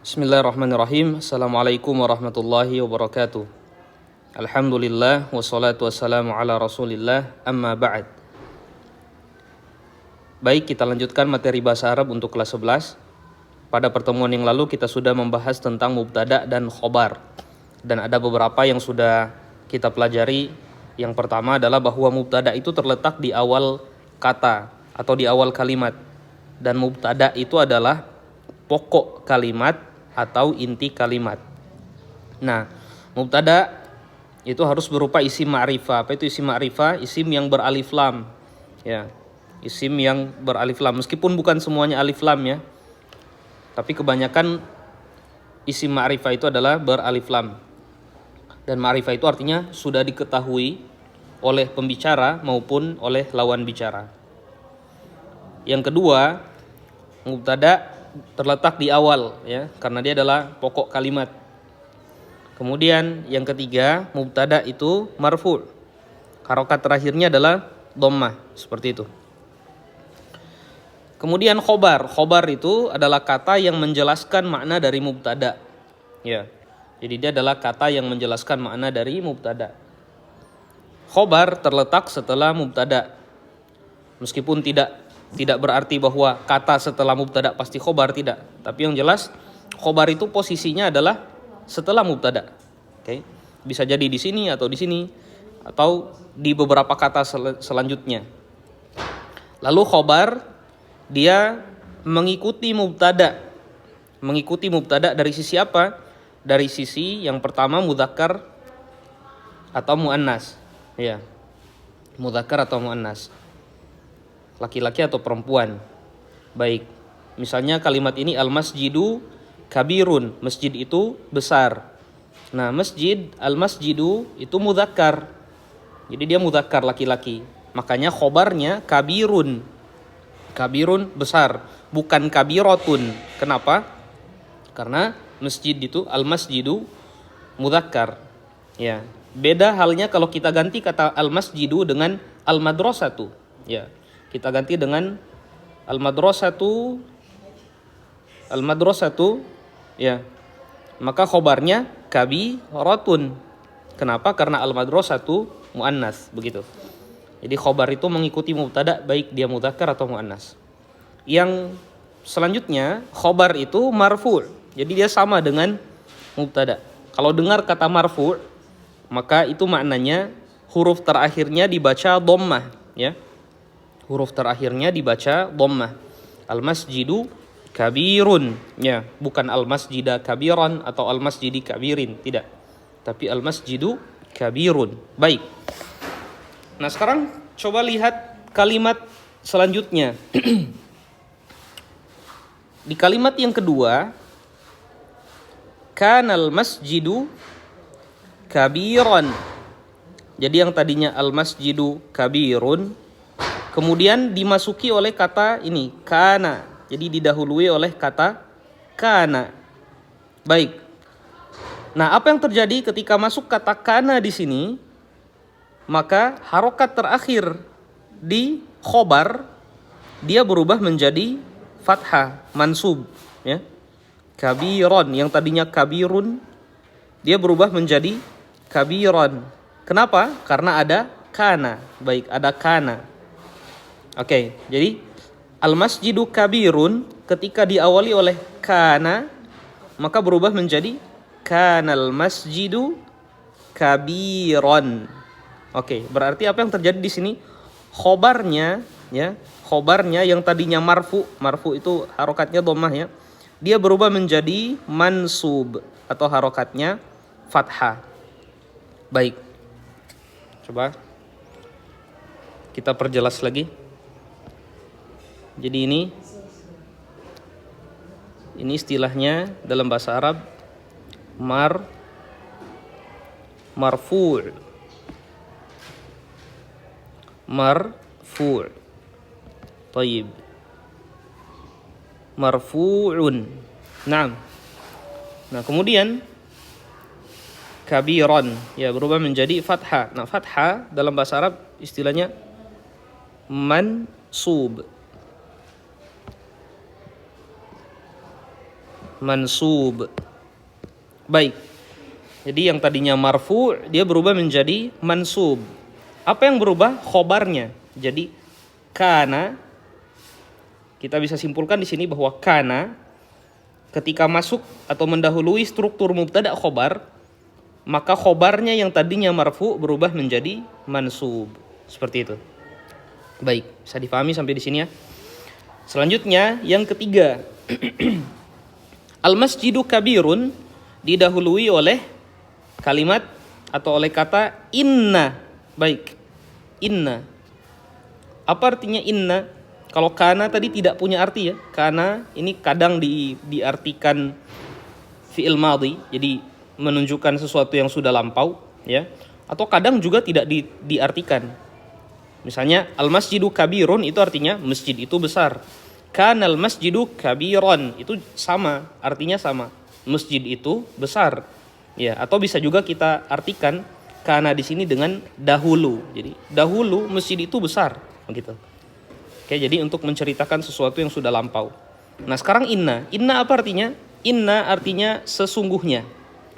Bismillahirrahmanirrahim. Assalamualaikum warahmatullahi wabarakatuh. Alhamdulillah wassalatu wassalamu ala Rasulillah, amma ba'd. Baik, kita lanjutkan materi bahasa Arab untuk kelas 11. Pada pertemuan yang lalu kita sudah membahas tentang mubtada dan khobar. Dan ada beberapa yang sudah kita pelajari. Yang pertama adalah bahwa mubtada itu terletak di awal kata atau di awal kalimat. Dan mubtada itu adalah pokok kalimat atau inti kalimat. Nah, mubtada itu harus berupa isim ma'rifah. Apa itu isim ma'rifah? Isim yang beralif lam. Ya, isim yang beralif lam. Meskipun bukan semuanya alif lam ya. Tapi kebanyakan isim ma'rifah itu adalah beralif lam. Dan ma'rifah itu artinya sudah diketahui oleh pembicara maupun oleh lawan bicara. Yang kedua, mubtada terletak di awal ya, karena dia adalah pokok kalimat. Kemudian yang ketiga, mubtada itu marfu'. Harokat terakhirnya adalah dhammah, seperti itu. Kemudian khobar. Khobar itu adalah kata yang menjelaskan makna dari mubtada. Ya. Jadi dia adalah kata yang menjelaskan makna dari mubtada. Khobar terletak setelah mubtada. Meskipun tidak berarti bahwa kata setelah mubtada pasti khobar, tidak. Tapi yang jelas khobar itu posisinya adalah setelah mubtada. Oke. Bisa jadi di sini atau di sini atau di beberapa kata selanjutnya. Lalu khobar dia mengikuti mubtada. Mengikuti mubtada dari sisi apa? Dari sisi yang pertama mudzakkar atau muannas. Ya. Mudzakkar atau muannas. Laki-laki atau perempuan. Baik. Misalnya kalimat ini al-masjidu kabirun. Masjid itu besar. Nah, masjid, al-masjidu itu mudzakkar. Jadi dia mudzakkar laki-laki. Makanya khobarnya kabirun. Kabirun besar, bukan kabirotun. Kenapa? Karena masjid itu al-masjidu mudzakkar. Ya. Beda halnya kalau kita ganti kata al-masjidu dengan al-madrasatu. Ya. Kita ganti dengan al-madrasatu ya. Maka khobarnya kabiratun. Kenapa? Karena al-madrasatu muannas, begitu. Jadi khobar itu mengikuti mubtada baik dia mudzakkar atau muannas. Yang selanjutnya khobar itu marfu'. Jadi dia sama dengan mubtada. Kalau dengar kata marfu', maka itu maknanya huruf terakhirnya dibaca dhammah, ya. Huruf terakhirnya dibaca dhammah. Al-masjidu kabirun, ya, bukan al-masjida kabiran atau al-masjidi kabirin, tidak. Tapi al-masjidu kabirun. Baik. Nah, sekarang coba lihat kalimat selanjutnya. Di kalimat yang kedua, kanal masjidu kabiran. Jadi yang tadinya al-masjidu kabirun kemudian dimasuki oleh kata ini kana. Jadi didahului oleh kata kana. Baik. Nah, apa yang terjadi ketika masuk kata kana di sini? Maka harokat terakhir di khobar dia berubah menjadi fathah, mansub, ya. Kabiron yang tadinya kabirun dia berubah menjadi kabiron. Kenapa? Karena ada kana. Baik, ada kana. Oke, jadi al-masjidu kabirun ketika diawali oleh kana maka berubah menjadi kanal masjidu kabiron. Oke, berarti apa yang terjadi di sini? Khobarnya, ya, khobarnya yang tadinya marfu itu harokatnya dhammah, ya. Dia berubah menjadi mansub atau harokatnya fathah. Baik. Coba kita perjelas lagi. Jadi ini istilahnya dalam bahasa Arab marfu'. Marfu'. Tayyib. Marfu'un. Naam. Nah, kemudian kabiran ya berubah menjadi fathah. Nah, fathah dalam bahasa Arab istilahnya mansub. mansub. Baik. Jadi yang tadinya marfu dia berubah menjadi mansub. Apa yang berubah? Khobarnya. Jadi kana, kita bisa simpulkan di sini bahwa kana ketika masuk atau mendahului struktur mubtada khobar, maka khobarnya yang tadinya marfu berubah menjadi mansub. Seperti itu. Baik, bisa difahami sampai di sini ya. Selanjutnya yang ketiga, al-masjidu kabirun didahului oleh kalimat atau oleh kata inna. Baik, inna. Apa artinya inna? Kalau kana tadi tidak punya arti ya. Kana ini kadang diartikan fi'il madhi, jadi menunjukkan sesuatu yang sudah lampau ya. Atau kadang juga tidak diartikan. Misalnya al-masjidu kabirun itu artinya masjid itu besar. Kanal masjidu kabiron itu sama, artinya sama. Masjid itu besar. Ya, atau bisa juga kita artikan kana di sini dengan dahulu. Jadi dahulu masjid itu besar, begitu. Oke, jadi untuk menceritakan sesuatu yang sudah lampau. Nah, sekarang inna. Inna apa artinya? Inna artinya sesungguhnya.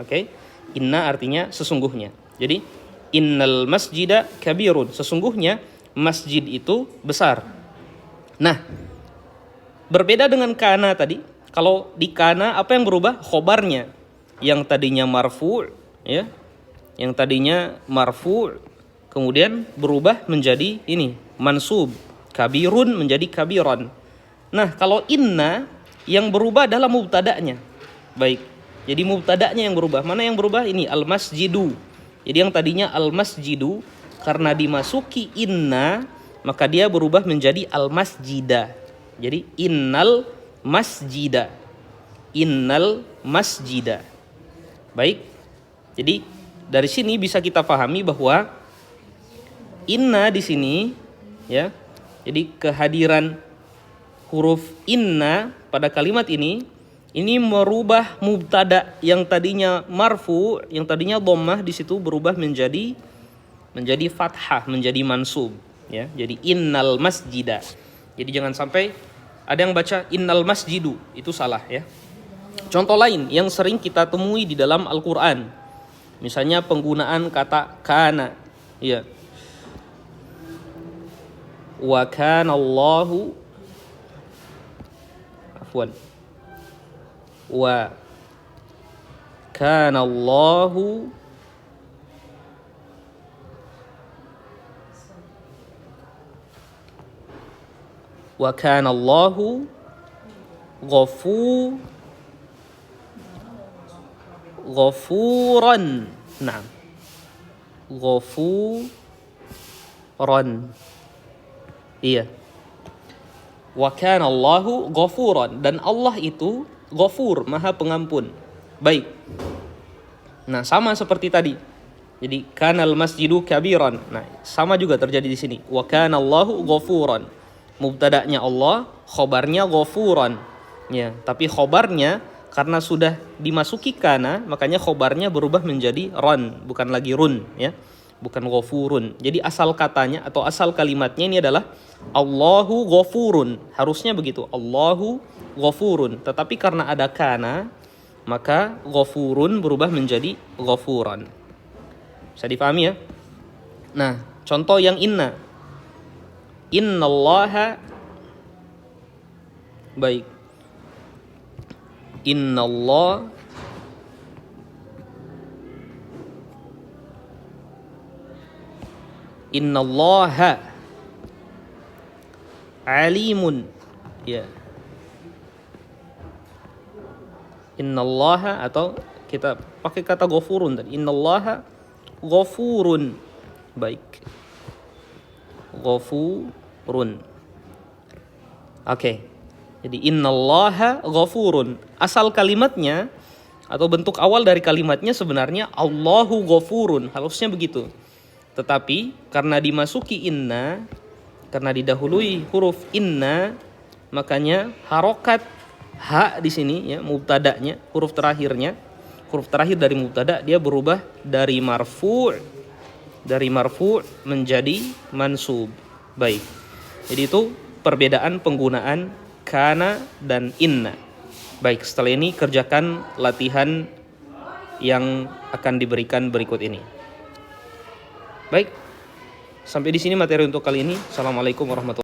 Oke. Inna artinya sesungguhnya. Jadi innal masjida kabirun. Sesungguhnya masjid itu besar. Nah, berbeda dengan kana tadi. Kalau di kana apa yang berubah? Khobarnya. Yang tadinya marfu, ya. Yang tadinya marfu kemudian berubah menjadi ini, mansub. Kabirun menjadi kabiron. Nah, kalau inna yang berubah adalah mubtada'nya. Baik. Jadi mubtada'nya yang berubah. Mana yang berubah? Ini al-masjidu. Jadi yang tadinya al-masjidu karena dimasuki inna maka dia berubah menjadi al-masjida. Jadi innal masjida. Innal masjida. Baik. Jadi dari sini bisa kita pahami bahwa inna di sini ya. Jadi kehadiran huruf inna pada kalimat ini merubah mubtada yang tadinya marfu, yang tadinya dhammah di situ berubah menjadi fathah, menjadi mansub ya. Jadi innal masjida. Jadi jangan sampai ada yang baca innal masjidu, itu salah ya. Contoh lain yang sering kita temui di dalam Al-Qur'an. Misalnya penggunaan kata kana. Ya. Wa kana Allahu afwan. Wa kana Allahu wa kana Allahu ghafuran. Naam. Ghafuran. Iya. Wa kana Allahu ghafuran, dan Allah itu ghafur, Maha Pengampun. Baik. Nah, sama seperti tadi. Jadi kanal masjidu kabiran. Nah, sama juga terjadi di sini. Wa kana Allahu ghafuran. Mubtada'nya Allah, khobarnya ghafuran. Ya, tapi khobarnya karena sudah dimasuki kana, makanya khobarnya berubah menjadi ran, bukan lagi run ya. Bukan ghafurun. Jadi asal katanya atau asal kalimatnya ini adalah Allahu ghafurun. Harusnya begitu. Allahu ghafurun. Tetapi karena ada kana, maka ghafurun berubah menjadi ghafuran. Bisa dipahami ya? Nah, contoh yang inna. Innallaha. Baik. Innallah. Innallaha alimun. Ya. Innallaha, atau kita pakai kata ghafurun tadi. Innallaha ghafurun. Baik. Ghafurun. Oke. Jadi innallaha ghafurun. Asal kalimatnya atau bentuk awal dari kalimatnya sebenarnya Allahu ghafurun. Harusnya begitu. Tetapi karena dimasuki inna, karena didahului huruf inna, makanya harokat ha di sini ya, mubtada'nya, huruf terakhir dari mubtada, dia berubah dari marfu' menjadi mansub. Baik. Jadi itu perbedaan penggunaan kana dan inna. Baik, setelah ini kerjakan latihan yang akan diberikan berikut ini. Baik, sampai di sini materi untuk kali ini. Assalamualaikum warahmatullahi wabarakatuh.